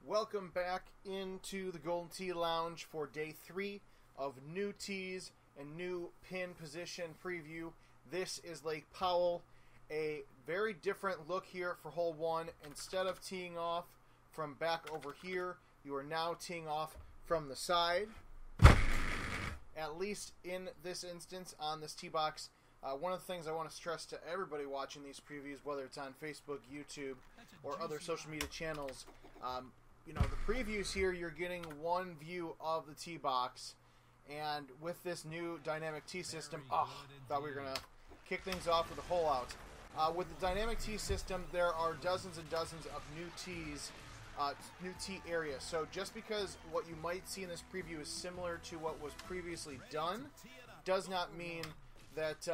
Welcome back into the Golden Tee Lounge for day 3 of new tees and new pin position preview. This is Lake Powell. A very different look here for hole 1. Instead of teeing off from back over here, you are now teeing off from the side. At least in this instance on this tee box. One of the things I want to stress to everybody watching these previews, whether it's on Facebook, YouTube, or other social media channels, the previews here, you're getting one view of the tee box, and with this new dynamic tee system, thought we were going to kick things off with a hole out. With the dynamic tee system, there are dozens and dozens of new tees, new tee areas. So just because what you might see in this preview is similar to what was previously done, does not mean that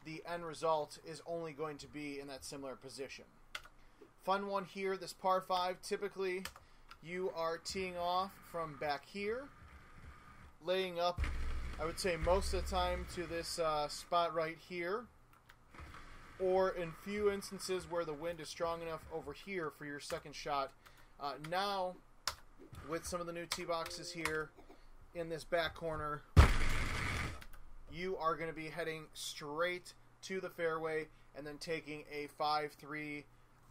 the end result is only going to be in that similar position. Fun one here, this par 5, typically you are teeing off from back here, laying up, I would say most of the time, to this spot right here, or in few instances where the wind is strong enough over here for your second shot. Now, with some of the new tee boxes here in this back corner, you are going to be heading straight to the fairway and then taking a 5-3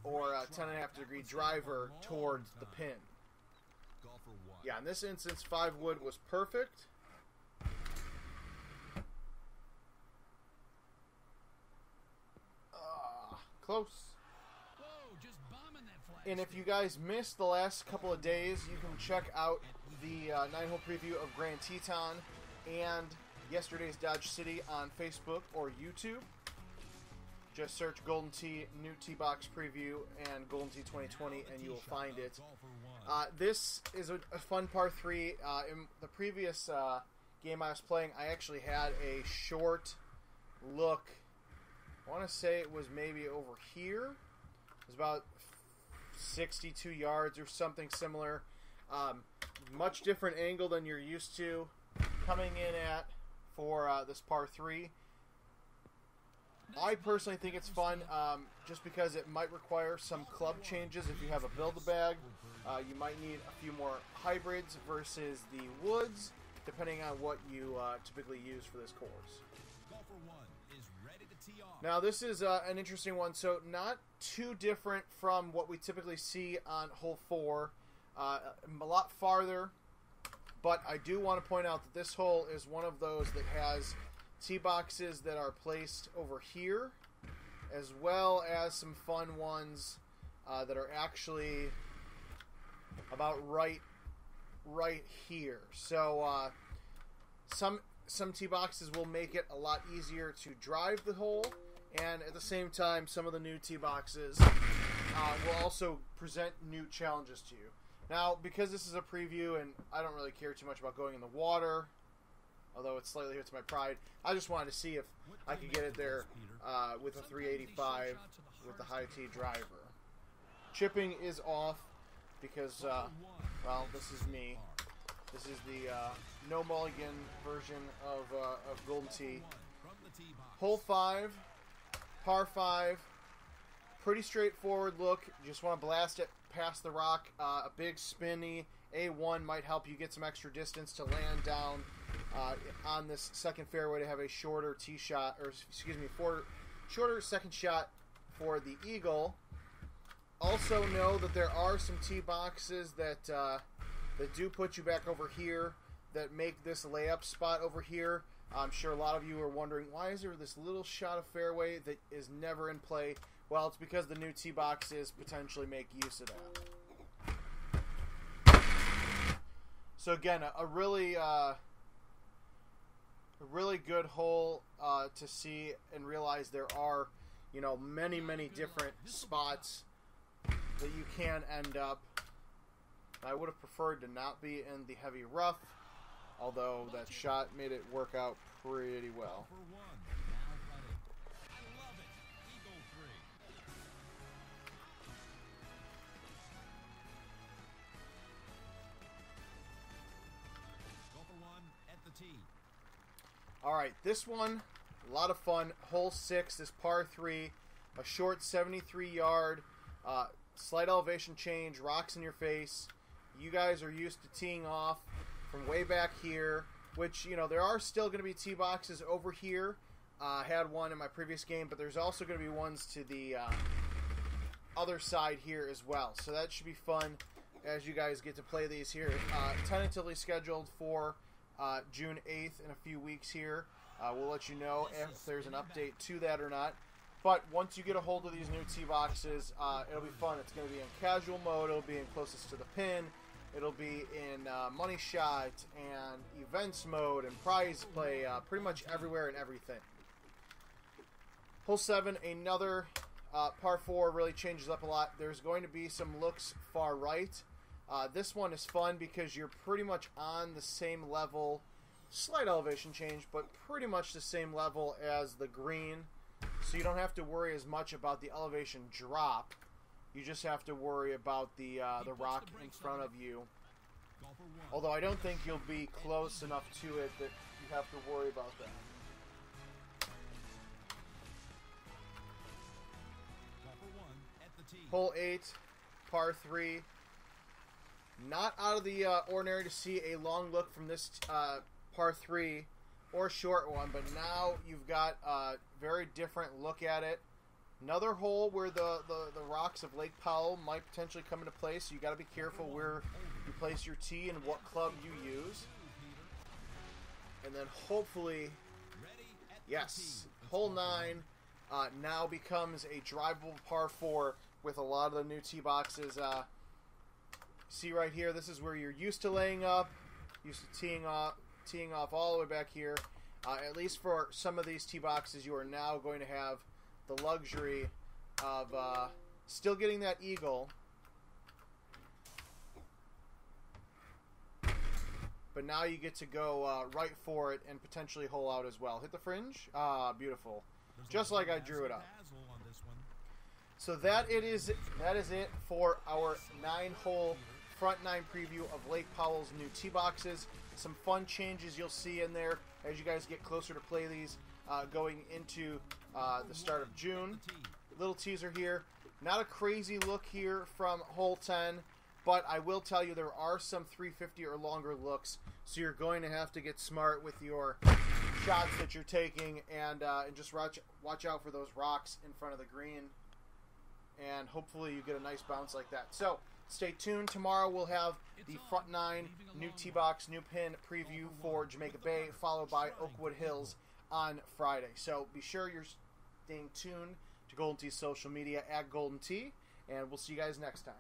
or a 10.5 degree driver towards the pin. Yeah, in this instance, 5 wood was perfect. Close. And if you guys missed the last couple of days, you can check out the 9-hole preview of Grand Teton and yesterday's Dodge City on Facebook or YouTube. Just search Golden Tee New Tee Box Preview and Golden Tee 2020 and you will find it. This is a fun par 3. In the previous game I was playing, I actually had a short look. I want to say it was maybe over here. It was about 62 yards or something similar. Much different angle than you're used to coming in at for this par 3. I personally think it's fun just because it might require some club changes. If you have a Build-A-Bag, you might need a few more hybrids versus the woods, depending on what you typically use for this course. Now, this is an interesting one. So, not too different from what we typically see on hole 4. A lot farther, but I do want to point out that this hole is one of those that has tee boxes that are placed over here, as well as some fun ones that are actually about right here. So some tee boxes will make it a lot easier to drive the hole, and at the same time, some of the new tee boxes will also present new challenges to you. Now, because this is a preview and I don't really care too much about going in the water, although it slightly hurts my pride, I just wanted to see if I could get it there with a 385 with the high tee driver. Chipping is off because, well, this is me. This is the no mulligan version of Golden Tee. Hole 5, par 5, pretty straightforward look. You just want to blast it past the rock. A big spinny A1 might help you get some extra distance to land down on this second fairway to have a shorter tee shot, or excuse me, shorter second shot for the eagle. Also know that there are some tee boxes that do put you back over here, that make this layup spot over here. I'm sure a lot of you are wondering, why is there this little shot of fairway that is never in play? Well, it's because the new tee boxes potentially make use of that. So again, a really good hole to see and realize there are, many different spots that you can end up. I would have preferred to not be in the heavy rough, although that shot made it work out pretty well. Alright, this one, a lot of fun. Hole 6, this par 3, a short 73 yard, slight elevation change, rocks in your face. you guys are used to teeing off from way back here, which, you know, there are still going to be tee boxes over here. I had one in my previous game, but there's also going to be ones to the other side here as well. So that should be fun as you guys get to play these here. Tentatively scheduled for June 8th in a few weeks here. We'll let you know if there's an update to that or not. But once you get a hold of these new tee boxes, it'll be fun. It's going to be in casual mode. It'll be in closest to the pin. It'll be in money shot and events mode and prize play, pretty much everywhere and everything. Hole 7, another par 4, really changes up a lot. There's going to be some looks far right. This one is fun because you're pretty much on the same level, slight elevation change, but pretty much the same level as the green. So you don't have to worry as much about the elevation drop. You just have to worry about the rock in front of you. Although I don't think you'll be close enough to it that you have to worry about that. Hole 8, par 3. Not out of the ordinary to see a long look from this par 3 or short one, but now you've got a very different look at it. Another hole where the rocks of Lake Powell might potentially come into play, so you got to be careful where you place your tee and what club you use. And then hopefully, yes, hole 9 now becomes a drivable par 4 with a lot of the new tee boxes. See right here, this is where you're used to laying up, used to teeing off all the way back here. At least for some of these tee boxes, you are now going to have the luxury of still getting that eagle, but now you get to go right for it and potentially hole out as well. Hit the fringe. Beautiful. Just like I drew it up. So that is it for our 9-hole front 9 preview of Lake Powell's new tee boxes. Some fun changes you'll see in there as you guys get closer to play these going into the start of June. Little teaser here. Not a crazy look here from hole 10, but I will tell you there are some 350 or longer looks, so you're going to have to get smart with your shots that you're taking and just watch out for those rocks in front of the green, and hopefully you get a nice bounce like that. So stay tuned. Tomorrow we'll have the front 9 new tee box, new pin preview for Jamaica Bay, followed by Oakwood Hills on Friday. So be sure you're staying tuned to Golden Tee's social media at Golden Tee, and we'll see you guys next time.